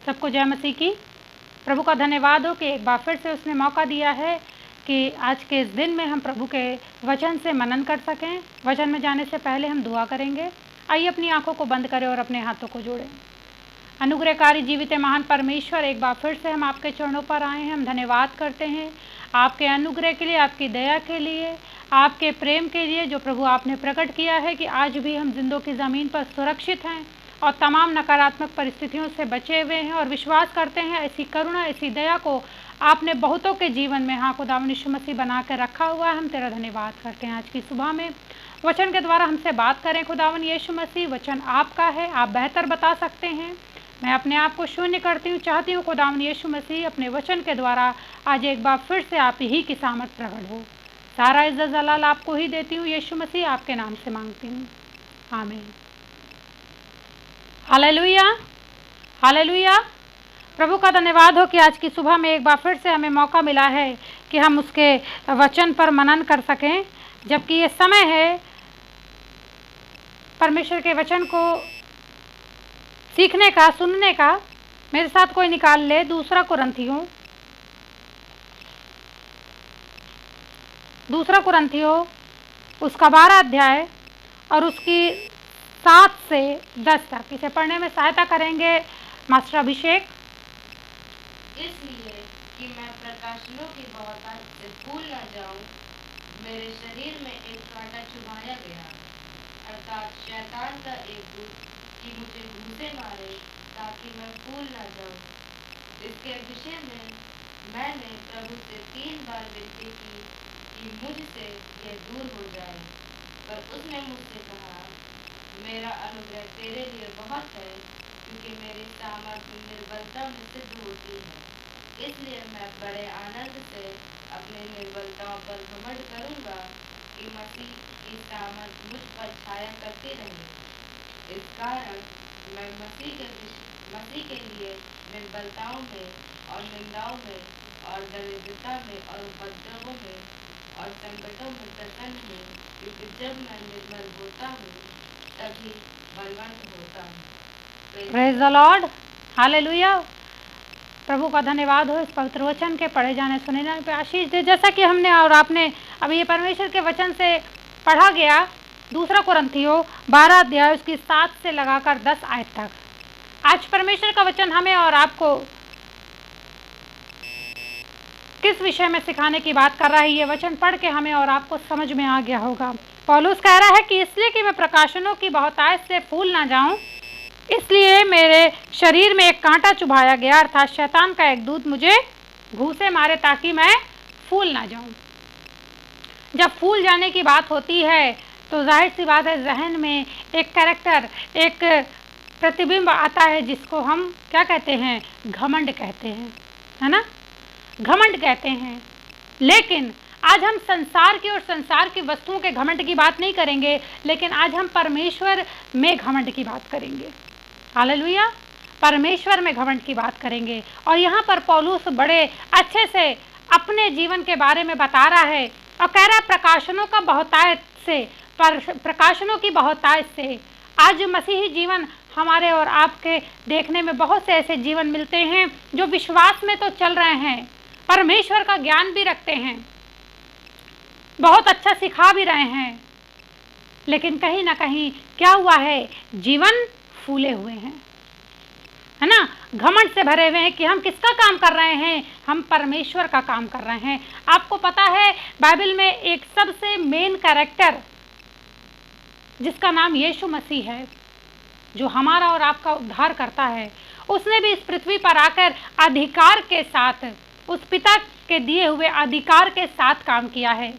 सबको जय मसीह की। प्रभु का धन्यवाद हो कि एक बार फिर से उसने मौका दिया है कि आज के इस दिन में हम प्रभु के वचन से मनन कर सकें। वचन में जाने से पहले हम दुआ करेंगे। आइए अपनी आंखों को बंद करें और अपने हाथों को जोड़ें। अनुग्रहकारी जीवित महान परमेश्वर, एक बार फिर से हम आपके चरणों पर आए हैं। हम धन्यवाद करते हैं आपके अनुग्रह के लिए, आपकी दया के लिए, आपके प्रेम के लिए जो प्रभु आपने प्रकट किया है कि आज भी हम जिंदों की ज़मीन पर सुरक्षित हैं और तमाम नकारात्मक परिस्थितियों से बचे हुए हैं और विश्वास करते हैं ऐसी करुणा, ऐसी दया को आपने बहुतों के जीवन में हाँ खुदावन यीशु मसीह बना कर रखा हुआ है। हम तेरा धन्यवाद करते हैं। आज की सुबह में वचन के द्वारा हमसे बात करें खुदावन यीशु मसीह। वचन आपका है, आप बेहतर बता सकते हैं। मैं अपने आप को शून्य करती हूँ, चाहती हूँ खुदावन यीशु मसीह अपने वचन के द्वारा आज एक बार फिर से आप ही की सामर्थ प्रकट हो। सारा इज्जत जलाल आपको ही देती हूँ यीशु मसीह, आपके नाम से मांगती हूँ, आमीन। Hallelujah, hallelujah. प्रभु का धन्यवाद हो कि आज की सुबह में एक बार फिर से हमें मौका मिला है कि हम उसके वचन पर मनन कर सकें, जबकि ये समय है परमेश्वर के वचन को सीखने का, सुनने का। मेरे साथ कोई निकाल ले 2 कुरिन्थियों उसका 12 अध्याय और उसकी 7 से 10 तक। इसे पढ़ने में सहायता करेंगे मास्टर अभिषेक। इसलिए कि मैं प्रकाशनों की बहुतायत से भूल न जाऊं, मेरे शरीर में एक कांटा चुभाया गया, अर्थात शैतान का एक दूत कि मुझे घूंसे मारे ताकि मैं भूल न जाऊं। इसके विषय में मैंने प्रभु से 3 बार विनती की कि मुझसे यह दूर हो जाए, पर उसने मुझसे कहा, मेरा अनुग्रह तेरे लिए बहुत है, क्योंकि मेरी सामर्थ्य निर्बलता में सिद्ध होती है। इसलिए मैं बड़े आनंद से अपनी निर्बलताओं पर घमंड करूंगा कि मसीह की सामर्थ मुझ पर छाया करती रहे। इस कारण मैं मसीह के लिए निर्बलताओं में और निंदाओं में और दरिद्रता में और उपद्रवों में और संकटों में प्रसन्न हूँ, क्योंकि जब मैं निर्बल होता हूँ तभी बलवंत होता हूँ। Praise the Lord, hallelujah. प्रभु का धन्यवाद हो इस पवित्र वचन के पढ़े जाने सुने जाने पे आशीष दे। जैसा कि हमने और आपने अभी ये परमेश्वर के वचन से पढ़ा गया 2 कुरिन्थियों 12 अध्याय उसकी 7 से लगाकर 10 आयत तक। आज परमेश्वर का वचन हमें और आपको किस विषय में सिखाने की बात कर रहा है, ये वचन पढ़ के हमें और आपको समझ में आ गया होगा। पौलुस कह रहा है कि इसलिए कि मैं प्रकाशनों की बहुतायत से फूल ना जाऊं, इसलिए मेरे शरीर में एक कांटा चुभाया गया, अर्थात शैतान का एक दूत मुझे घूंसे मारे ताकि मैं फूल ना जाऊं। जब फूल जाने की बात होती है तो जाहिर सी बात है जहन में एक कैरेक्टर, एक प्रतिबिंब आता है जिसको हम क्या कहते हैं, घमंड कहते हैं, है ना, घमंड कहते हैं। लेकिन आज हम संसार की और संसार की वस्तुओं के घमंड की बात नहीं करेंगे, लेकिन आज हम परमेश्वर में घमंड की बात करेंगे। हालेलुया, परमेश्वर में घमंड की बात करेंगे। और यहाँ पर पौलुस बड़े अच्छे से अपने जीवन के बारे में बता रहा है और कह रहा है प्रकाशनों का बहुतायत से, प्रकाशनों की बहुतायत से। आज मसीही जीवन हमारे और आपके देखने में बहुत से ऐसे जीवन मिलते हैं जो विश्वास में तो चल रहे हैं, परमेश्वर का ज्ञान भी रखते हैं, बहुत अच्छा सिखा भी रहे हैं, लेकिन कहीं ना कहीं क्या हुआ है, जीवन फूले हुए हैं, है ना, घमंड से भरे हुए हैं कि हम किसका काम कर रहे हैं, हम परमेश्वर का काम कर रहे हैं। आपको पता है बाइबल में एक सबसे मेन कैरेक्टर जिसका नाम यीशु मसीह है, जो हमारा और आपका उद्धार करता है, उसने भी इस पृथ्वी पर आकर अधिकार के साथ, उस पिता के दिए हुए अधिकार के साथ काम किया है।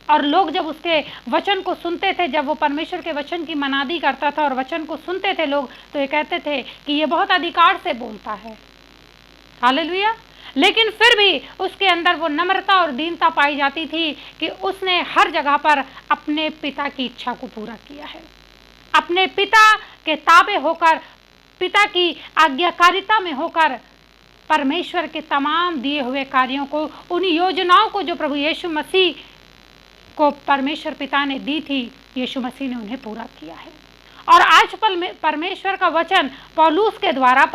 और लोग जब उसके वचन को सुनते थे, जब वो परमेश्वर के वचन की मनादी करता था और वचन को सुनते थे लोग, तो ये कहते थे कि ये बहुत अधिकार से बोलता है। हालेलुया। लेकिन फिर भी उसके अंदर वो नम्रता और दीनता पाई जाती थी कि उसने हर जगह पर अपने पिता की इच्छा को पूरा किया है, अपने पिता के ताबे होकर, पिता की आज्ञाकारिता में होकर परमेश्वर के तमाम दिए हुए कार्यों को, उन योजनाओं को जो प्रभु यीशु मसीह को परमेश्वर पिता ने दी थी, यीशु मसीह ने उन्हें पूरा किया है। और आज परमेश्वर का वचन पौलुस के द्वारा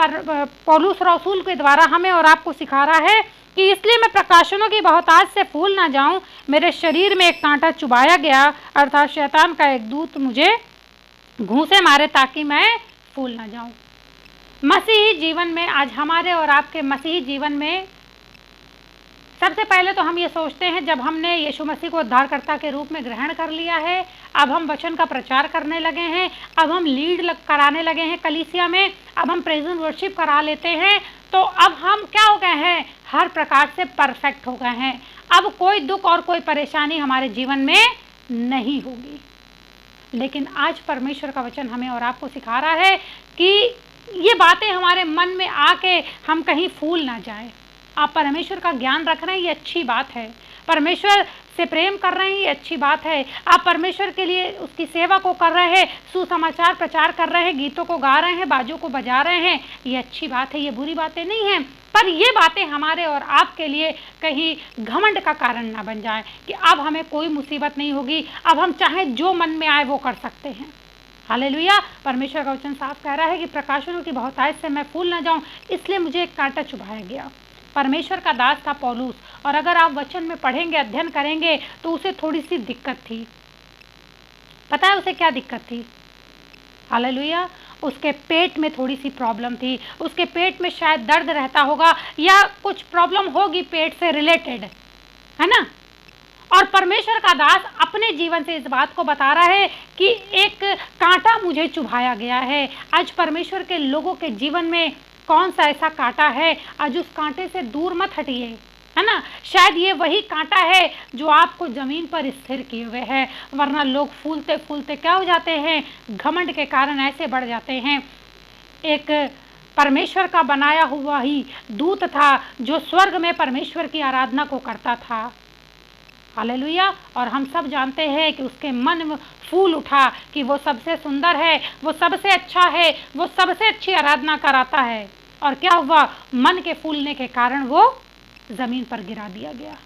पौलुस रसूल के द्वारा हमें और आपको सिखा रहा है कि इसलिए मैं प्रकाशनों की बहुतायत से फूल ना जाऊं, मेरे शरीर में एक कांटा चुभाया गया, अर्थात शैतान का एक दूत मुझे घूंसे मारे ताकि मैं फूल ना जाऊं। मसीही जीवन में, आज हमारे और आपके मसीही जीवन में, सबसे पहले तो हम ये सोचते हैं जब हमने यीशु मसीह को उद्धारकर्ता के रूप में ग्रहण कर लिया है, अब हम वचन का प्रचार करने लगे हैं, अब हम लीड कराने लगे हैं कलीसिया में, अब हम प्रेजेंट वर्शिप करा लेते हैं, तो अब हम क्या हो गए हैं, हर प्रकार से परफेक्ट हो गए हैं। अब कोई दुख और कोई परेशानी हमारे जीवन में नहीं होगी। लेकिन आज परमेश्वर का वचन हमें और आपको सिखा रहा है कि ये बातें हमारे मन में आके हम कहीं फूल ना जाएं। आप परमेश्वर का ज्ञान रख रहे हैं, ये अच्छी बात है। परमेश्वर से प्रेम कर रहे हैं, ये अच्छी बात है। आप परमेश्वर के लिए उसकी सेवा को कर रहे हैं, सुसमाचार प्रचार कर रहे हैं, गीतों को गा रहे हैं, बाजों को बजा रहे हैं, ये अच्छी बात है, ये बुरी बातें नहीं हैं। पर ये बातें हमारे और आपके लिए कहीं घमंड का कारण ना बन जाए कि अब हमें कोई मुसीबत नहीं होगी, अब हम चाहे जो मन में आए वो कर सकते हैं। हालेलुया। परमेश्वर का वचन साफ कह रहा है कि प्रकाशनों की बहुतायत से मैं फूल ना जाऊं, इसलिए मुझे एक कांटा चुभाया गया। परमेश्वर का दास था पौलुस, और अगर आप वचन में पढ़ेंगे, अध्ययन करेंगे, तो उसे थोड़ी सी दिक्कत थी। पता है उसे क्या दिक्कत थी? हालेलुया। उसके पेट में थोड़ी सी प्रॉब्लम थी, उसके पेट में शायद दर्द रहता होगा या कुछ प्रॉब्लम होगी पेट से रिलेटेड, है ना। और परमेश्वर का दास अपने जीवन से इस बात को बता रहा है कि एक कांटा मुझे चुभाया गया है। आज परमेश्वर के लोगों के जीवन में कौन सा ऐसा कांटा है, आज उस कांटे से दूर मत हटिए, है ना। शायद ये वही कांटा है जो आपको ज़मीन पर स्थिर किए हुए है, वरना लोग फूलते फूलते क्या हो जाते हैं, घमंड के कारण ऐसे बढ़ जाते हैं। एक परमेश्वर का बनाया हुआ ही दूत था जो स्वर्ग में परमेश्वर की आराधना को करता था। हालेलुया। और हम सब जानते हैं कि उसके मन में फूल उठा कि वो सबसे सुंदर है, वो सबसे अच्छा है, वो सबसे अच्छी आराधना कराता है। और क्या हुआ, मन के फूलने के कारण वो ज़मीन पर गिरा दिया गया।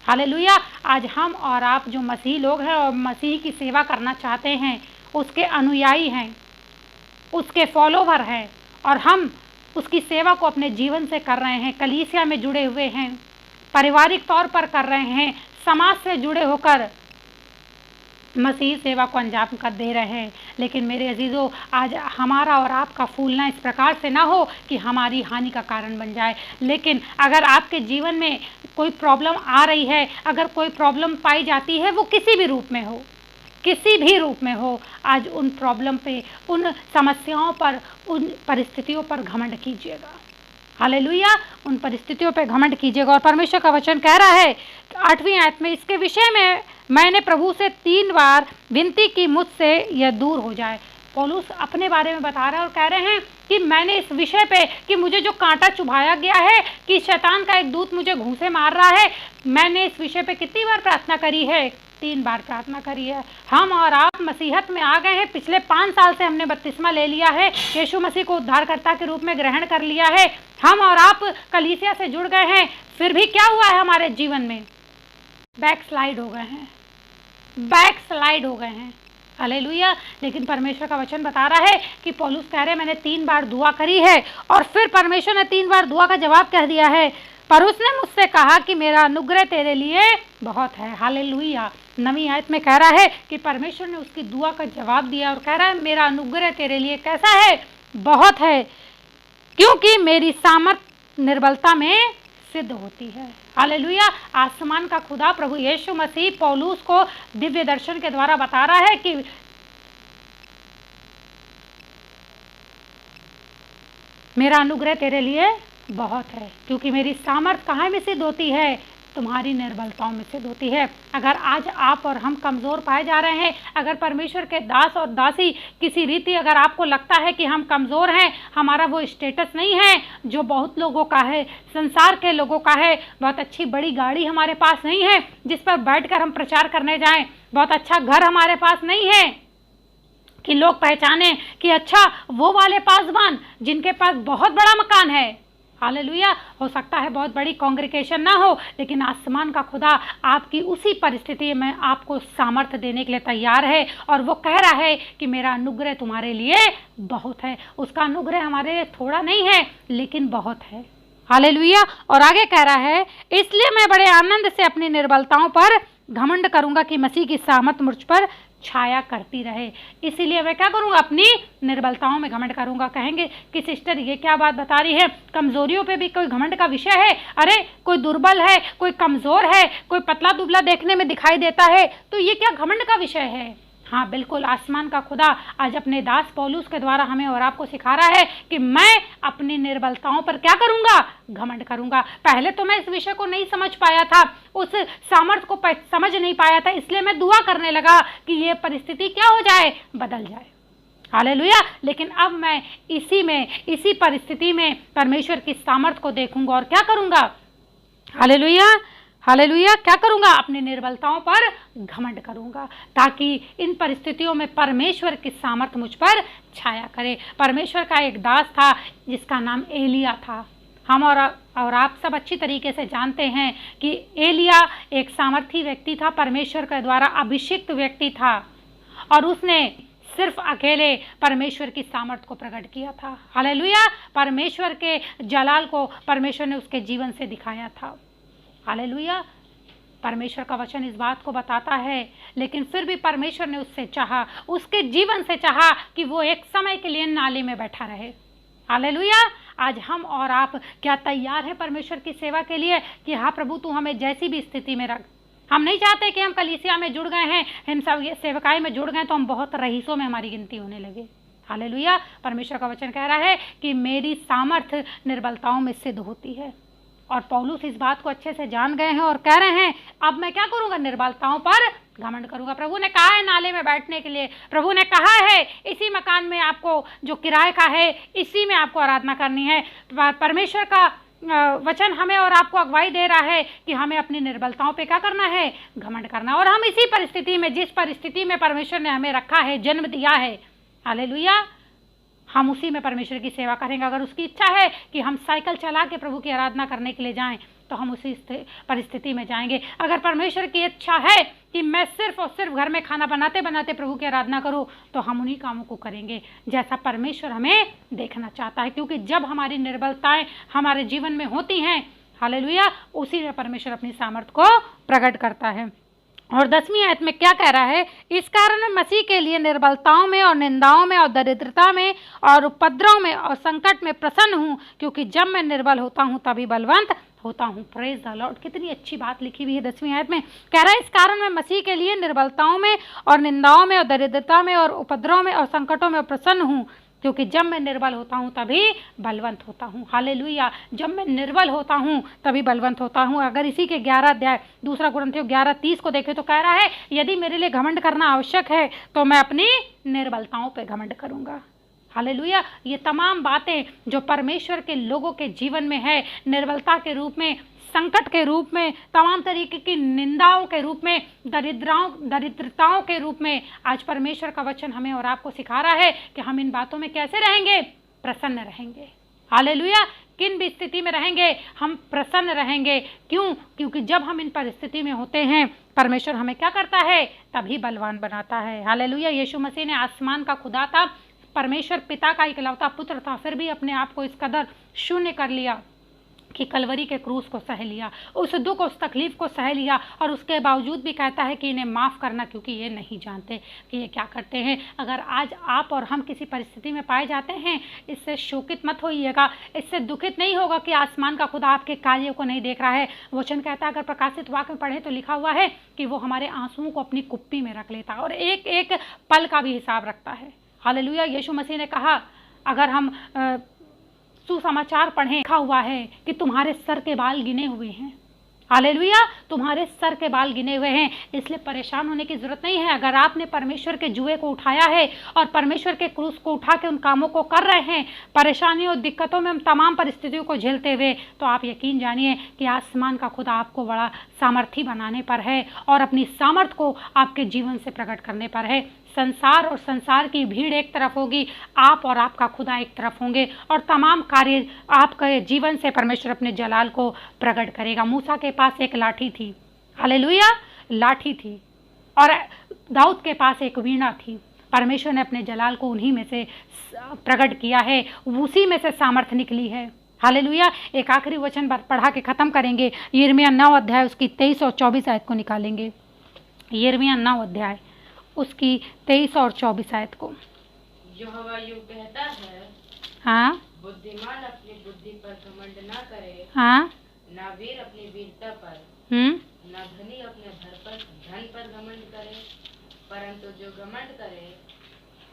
हालेलुया। आज हम और आप जो मसीही लोग हैं और मसीह की सेवा करना चाहते हैं, उसके अनुयायी हैं, उसके फॉलोवर हैं, और हम उसकी सेवा को अपने जीवन से कर रहे हैं, कलीसिया में जुड़े हुए हैं, पारिवारिक तौर पर कर रहे हैं, समाज से जुड़े होकर मसीह सेवा को अंजाम कर दे रहे हैं। लेकिन मेरे अजीज़ों, आज हमारा और आपका फूलना इस प्रकार से ना हो कि हमारी हानि का कारण बन जाए। लेकिन अगर आपके जीवन में कोई प्रॉब्लम आ रही है, अगर कोई प्रॉब्लम पाई जाती है, वो किसी भी रूप में हो, किसी भी रूप में हो, आज उन प्रॉब्लम पे, उन समस्याओं पर, उन परिस्थितियों पर घमंड कीजिएगा। हालेलुया। उन परिस्थितियों पे घमंड कीजिएगा। और परमेश्वर का वचन कह रहा है 8वीं आयत में, इसके विषय में मैंने प्रभु से 3 बार विनती की, मुझसे यह दूर हो जाए। पौलुस अपने बारे में बता रहे हैं और कह रहे हैं कि मैंने इस विषय पे कि मुझे जो कांटा चुभाया गया है, कि शैतान का एक दूत मुझे घूंसे मार रहा है, मैंने इस विषय पे कितनी बार प्रार्थना करी है? 3 बार प्रार्थना करी है। हम और आप मसीहत में आ गए हैं, पिछले 5 साल से हमने बपतिस्मा ले लिया है, यीशु मसीह को उद्धारकर्ता के रूप में ग्रहण कर लिया है, हम और आप कलीसिया से जुड़ गए हैं, फिर भी क्या हुआ है हमारे जीवन में? बैकस्लाइड हो गए हैं, बैकस्लाइड हो गए हैं। हालेलुया। लेकिन परमेश्वर का वचन बता रहा है कि पौलुस कह रहे हैं मैंने 3 बार दुआ करी है, और फिर परमेश्वर ने 3 बार दुआ का जवाब कह दिया है। पर उसने मुझसे कहा कि मेरा अनुग्रह तेरे लिए बहुत है। हालेलुया। 9वीं आयत में कह रहा है कि परमेश्वर ने उसकी दुआ का जवाब दिया और कह रहा है मेरा अनुग्रह तेरे लिए कैसा है? बहुत है, क्योंकि मेरी सामर्थ निर्बलता में सिद्ध होती है। हालेलुया। आसमान का खुदा प्रभु यीशु मसीह पौलुस को दिव्य दर्शन के द्वारा बता रहा है कि मेरा अनुग्रह तेरे लिए बहुत है, क्योंकि मेरी सामर्थ कहाँ में सिद्ध होती है? तुम्हारी निर्बलताओं में सिद्ध होती है। अगर आज आप और हम कमज़ोर पाए जा रहे हैं, अगर परमेश्वर के दास और दासी किसी रीति अगर आपको लगता है कि हम कमज़ोर हैं, हमारा वो स्टेटस नहीं है जो बहुत लोगों का है, संसार के लोगों का है, बहुत अच्छी बड़ी गाड़ी हमारे पास नहीं है जिस पर बैठकर हम प्रचार करने जाएं, बहुत अच्छा घर हमारे पास नहीं है कि लोग पहचाने कि अच्छा वो वाले पासवान जिनके पास बहुत बड़ा मकान है, हालेलुया। हो सकता है बहुत बड़ी कांग्रेगेशन ना हो, लेकिन आसमान का खुदा आपकी उसी परिस्थिति में आपको सामर्थ्य देने के लिए तैयार है, और वो कह रहा है कि मेरा अनुग्रह तुम्हारे लिए बहुत है। उसका अनुग्रह हमारे लिए थोड़ा नहीं है, लेकिन बहुत है। हालेलुया। और आगे कह रहा है, इसलिए मैं बड़े आनंद से अपनी निर्बलताओं पर घमंड करूंगा कि मसीह की सामर्थ मुझ पर छाया करती रहे। इसीलिए मैं क्या करूंगा, अपनी निर्बलताओं में घमंड करूंगा। कहेंगे कि सिस्टर ये क्या बात बता रही है, कमजोरियों पे भी कोई घमंड का विषय है? अरे कोई दुर्बल है, कोई कमजोर है, कोई पतला दुबला देखने में दिखाई देता है, तो ये क्या घमंड का विषय है? हाँ बिल्कुल, आसमान का खुदा आज अपने दास पौलुस के द्वारा हमें और आपको सिखा रहा है कि मैं अपनी निर्बलताओं पर क्या करूंगा, घमंड करूंगा। पहले तो मैं इस विषय को नहीं समझ पाया था, उस सामर्थ को समझ नहीं पाया था, इसलिए मैं दुआ करने लगा कि ये परिस्थिति क्या हो जाए, बदल जाए। हालेलुया। लेकिन अब मैं इसी परिस्थिति में परमेश्वर की सामर्थ को देखूंगा और क्या करूंगा, हालेलुया हालेलुया, क्या करूंगा, अपनी निर्बलताओं पर घमंड करूंगा, ताकि इन परिस्थितियों में परमेश्वर की सामर्थ मुझ पर छाया करे। परमेश्वर का एक दास था जिसका नाम एलिया था। हम और आप सब अच्छी तरीके से जानते हैं कि एलिया एक सामर्थी व्यक्ति था, परमेश्वर के द्वारा अभिषिक्त व्यक्ति था, और उसने सिर्फ अकेले परमेश्वर की सामर्थ को प्रकट किया था। हालेलुया। परमेश्वर के जलाल को परमेश्वर ने उसके जीवन से दिखाया था। हालेलुया। परमेश्वर का वचन इस बात को बताता है, लेकिन फिर भी परमेश्वर ने उससे चाहा, उसके जीवन से चाहा कि वो एक समय के लिए नाले में बैठा रहे। हालेलुया। आज हम और आप क्या तैयार हैं परमेश्वर की सेवा के लिए कि हाँ प्रभु तू हमें जैसी भी स्थिति में रख। हम नहीं चाहते कि हम कलीसिया में जुड़ गए हैं, हम सब ये सेवकाई में जुड़ गए तो हम बहुत रईसों में हमारी गिनती होने लगे। हालेलुया। परमेश्वर का वचन कह रहा है कि मेरी सामर्थ निर्बलताओं में सिद्ध होती है, और पौलुस इस बात को अच्छे से जान गए हैं और कह रहे हैं अब मैं क्या करूंगा, निर्बलताओं पर घमंड करूंगा। प्रभु ने कहा है नाले में बैठने के लिए, प्रभु ने कहा है इसी मकान में आपको जो किराए का है इसी में आपको आराधना करनी है। परमेश्वर का वचन हमें और आपको अगुवाई दे रहा है कि हमें अपनी निर्बलताओं पे क्या करना है, घमंड करना। और हम इसी परिस्थिति में, जिस परिस्थिति में परमेश्वर ने हमें रखा है, जन्म दिया है, हालेलुया, हम उसी में परमेश्वर की सेवा करेंगे। अगर उसकी इच्छा है कि हम साइकिल चला के प्रभु की आराधना करने के लिए जाएं तो हम उसी परिस्थिति में जाएंगे। अगर परमेश्वर की इच्छा है कि मैं सिर्फ और सिर्फ घर में खाना बनाते बनाते प्रभु की आराधना करूं तो हम उन्हीं कामों को करेंगे जैसा परमेश्वर हमें देखना चाहता है, क्योंकि जब हमारी निर्बलताएं हमारे जीवन में होती हैं, हालेलुया, उसी में परमेश्वर अपनी सामर्थ को प्रकट करता है। और 10वीं आयत में क्या कह रहा है, इस कारण मैं मसीह के लिए निर्बलताओं में और निंदाओं में और दरिद्रता में और उपद्रव में और संकट में प्रसन्न हूँ, क्योंकि जब मैं निर्बल होता हूँ तभी बलवंत होता हूँ। Praise the Lord. कितनी अच्छी बात लिखी हुई है 10वीं आयत में। कह रहा है इस कारण मैं मसीह के लिए निर्बलताओं में और निंदाओं में और दरिद्रता में और उपद्रव में और संकटों में प्रसन्न हूँ, क्योंकि जब मैं निर्बल होता हूँ तभी बलवंत होता हूँ। हालेलुया। जब मैं निर्बल होता हूँ तभी बलवंत होता हूँ। अगर इसी के 11 अध्याय 2 कुरिन्थियों 11:30 को देखें तो कह रहा है यदि मेरे लिए घमंड करना आवश्यक है तो मैं अपनी निर्बलताओं पे घमंड करूँगा। हालेलुया। ये तमाम बातें जो परमेश्वर के लोगों के जीवन में है, निर्बलता के रूप में, संकट के रूप में, तमाम तरीके की निंदाओं के रूप में, दरिद्रताओं के रूप में, आज परमेश्वर का वचन हमें और आपको सिखा रहा है कि हम इन बातों में कैसे रहेंगे, प्रसन्न रहेंगे। हालेलुया। किन भी स्थिति में रहेंगे हम प्रसन्न रहेंगे। क्यों? क्योंकि जब हम इन परिस्थिति में होते हैं परमेश्वर हमें क्या करता है, तभी बलवान बनाता है। हालेलुया। यीशु मसीह ने आसमान का खुदा था, परमेश्वर पिता का इकलौता पुत्र था, फिर भी अपने आप को इस कदर शून्य कर लिया कि कलवरी के क्रूस को सह लिया, उस दुख उस तकलीफ को सह लिया, और उसके बावजूद भी कहता है कि इन्हें माफ़ करना क्योंकि ये नहीं जानते कि ये क्या करते हैं। अगर आज आप और हम किसी परिस्थिति में पाए जाते हैं, इससे शोकित मत होइएगा, इससे दुखित नहीं होगा कि आसमान का खुदा आपके कार्यों को नहीं देख रहा है। वचन कहता है, अगर प्रकाशित वाक्य में पढ़े तो लिखा हुआ है कि वो हमारे आंसुओं को अपनी कुप्पी में रख लेता है और एक एक पल का भी हिसाब रखता है। हालेलुया। यीशु मसीह ने कहा, अगर हम सुसमाचार पढ़ें, लिखा हुआ है कि तुम्हारे सर के बाल गिने हुए हैं। हालेलुया। तुम्हारे सर के बाल गिने हुए हैं, इसलिए परेशान होने की जरूरत नहीं है। अगर आपने परमेश्वर के जुए को उठाया है और परमेश्वर के क्रूस को उठा के उन कामों को कर रहे हैं, परेशानियों और दिक्कतों में, हम तमाम परिस्थितियों को झेलते हुए, तो आप यकीन जानिए कि आसमान का खुदा आपको बड़ा सामर्थी बनाने पर है और अपनी सामर्थ को आपके जीवन से प्रकट करने पर है। संसार और संसार की भीड़ एक तरफ होगी, आप और आपका खुदा एक तरफ होंगे और तमाम कार्य आपके जीवन से परमेश्वर अपने जलाल को प्रकट करेगा। मूसा के पास एक लाठी थी, हालेलुया, लाठी थी, और दाऊद के पास एक वीणा थी। परमेश्वर ने अपने जलाल को उन्हीं में से प्रकट किया है, उसी में से सामर्थ निकली है। हालेलुया। एक आखिरी वचन पढ़ा के ख़त्म करेंगे। यिर्मयाह 9 अध्याय उसकी 23 और 24 आयत को निकालेंगे। यिर्मयाह 9 अध्याय उसकी 23 और 24 आयत को। यहोवा यूं कहता है, हाँ, बुद्धिमान अपनी बुद्धि पर घमंड न करे, हाँ, ना वीर अपनी वीरता पर, ना धनी अपने धन पर घमंड करे, परंतु जो घमंड करे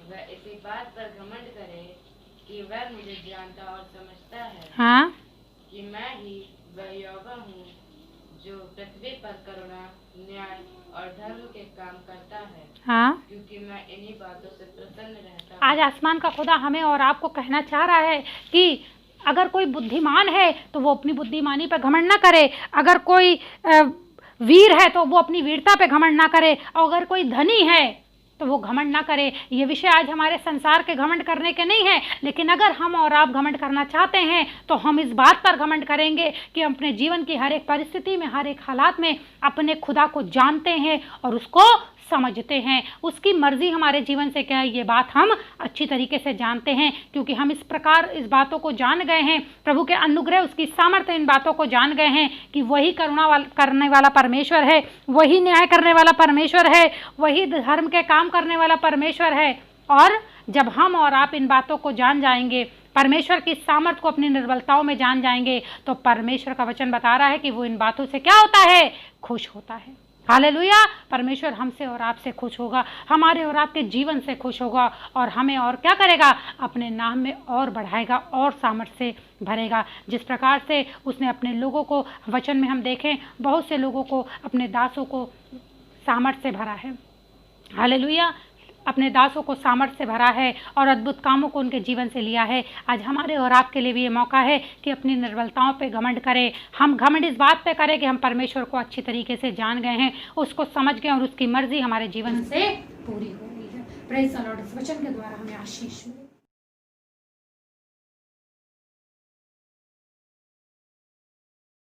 वह इसी बात पर घमंड करे कि वह मुझे जानता और समझता है, हाँ, कि मैं ही वह यहोवा हूँ जो पृथ्वी पर करुणा, न्याय और धर्म के काम करता है, हाँ। क्योंकि मैं इन्हीं बातों से प्रसन्न रहता हूँ। आज आसमान का खुदा हमें और आपको कहना चाह रहा है कि अगर कोई बुद्धिमान है तो वो अपनी बुद्धिमानी पर घमंड ना करे, अगर कोई वीर है तो वो अपनी वीरता पे घमंड ना करे, और अगर कोई धनी है तो वो घमंड ना करे। ये विषय आज हमारे संसार के घमंड करने के नहीं है, लेकिन अगर हम और आप घमंड करना चाहते हैं तो हम इस बात पर घमंड करेंगे कि हम अपने जीवन की हर एक परिस्थिति में, हर एक हालात में अपने खुदा को जानते हैं और उसको समझते हैं। उसकी मर्जी हमारे जीवन से क्या है, ये बात हम अच्छी तरीके से जानते हैं, क्योंकि हम इस प्रकार इस बातों को जान गए हैं। प्रभु के अनुग्रह, उसकी सामर्थ्य इन बातों को जान गए हैं कि वही करुणा करने वाला परमेश्वर है, वही न्याय करने वाला परमेश्वर है, वही धर्म के काम करने वाला परमेश्वर है। और जब हम और आप इन बातों को जान जाएंगे, परमेश्वर की सामर्थ्य को अपनी निर्बलताओं में जान जाएंगे, तो परमेश्वर का वचन बता रहा है कि वो इन बातों से क्या होता है, खुश होता है। हालेलुया। परमेश्वर हमसे और आपसे खुश होगा, हमारे और आपके जीवन से खुश होगा, और हमें और क्या करेगा, अपने नाम में और बढ़ाएगा और सामर्थ्य से भरेगा। जिस प्रकार से उसने अपने लोगों को, वचन में हम देखें, बहुत से लोगों को, अपने दासों को सामर्थ्य से भरा है। हालेलुया। अपने दासों को सामर्थ्य से भरा है और अद्भुत कामों को उनके जीवन से लिया है। आज हमारे और आपके लिए भी ये मौका है कि अपनी निर्बलताओं पे घमंड करें। हम घमंड इस बात पे करें कि हम परमेश्वर को अच्छी तरीके से जान गए हैं, उसको समझ गए और उसकी मर्जी हमारे जीवन से पूरी हो रही है। Praise the Lord. इस वचन के द्वारा हमें आशीष मिले।